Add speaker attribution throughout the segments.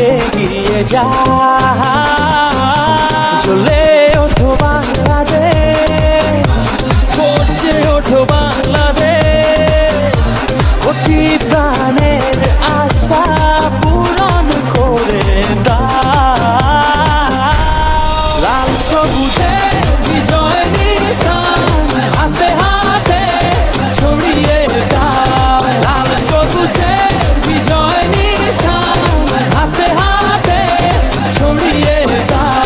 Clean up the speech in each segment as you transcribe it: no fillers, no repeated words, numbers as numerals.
Speaker 1: এগিয়ে যা চলে ওঠো বাংলাদেশ গর্জে ওঠো বাংলাদেশ কোটি প্রাণের আশা পূরণ করে দাও লাল সবুজে বিজয় নিশান হাতে হাতে ছড়িয়ে দাও লাল সবুজে বিজয় নিশান হাতে হাতে ছড়িয়ে দাও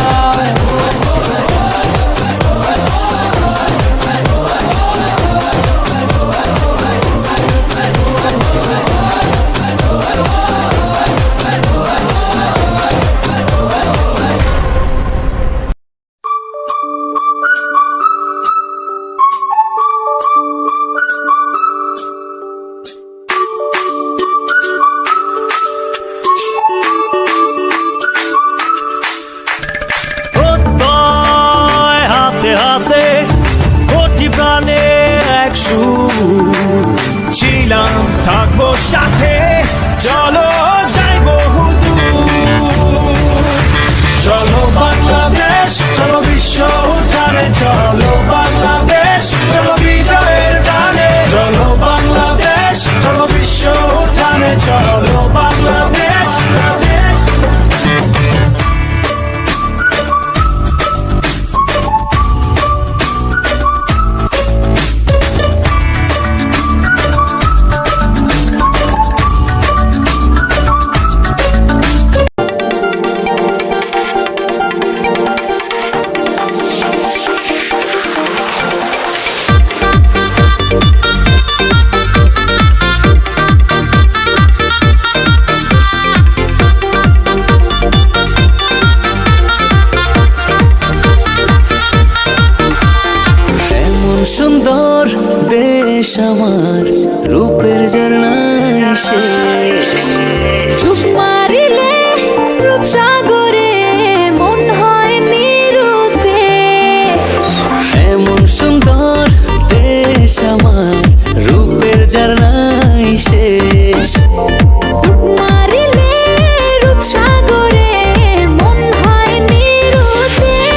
Speaker 1: হাতে কোটি প্রাণে এক সুর ছিলাম থাকবো সাথে চলো যাই বহুদূর চলো বাংলাদেশ চলো বিশ্ব উঠানে চলো বাংলাদেশ চলো বিজয়ের টানে চলো বাংলাদেশ চলো বিশ্ব উঠানে চলো বাংলাদেশ সুন্দর দেশ আমার রূপের ঝর্ণায় শেষ
Speaker 2: রূপ মারিলে রূপসাগরে মন হয় নিরুদ্দেশ
Speaker 1: এমন সুন্দর দেশ আমার রূপের ঝর্ণায় শেষ
Speaker 2: রূপ মারিলে রূপসাগরে মন হয় নিরুদ্দেশ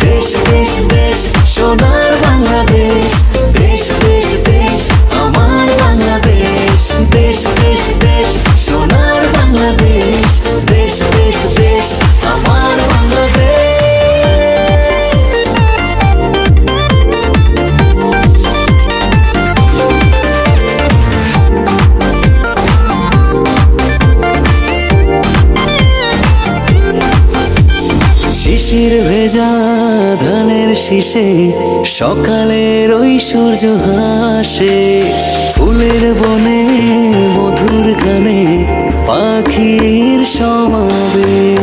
Speaker 1: দেশ দেশ দেশ সোনার বাংলাদেশ দেশ দেশ দেশ আমার বাংলাদেশ দেশ দেশ দেশ সোনার বাংলাদেশ দেশ দেশ দেশ আমার বাংলাদেশ শিশির ভেজা ধানের শীষে সকালের ওই সূর্য হাসে ফুলের বনে মধুর গানে পাখির সমাবেশ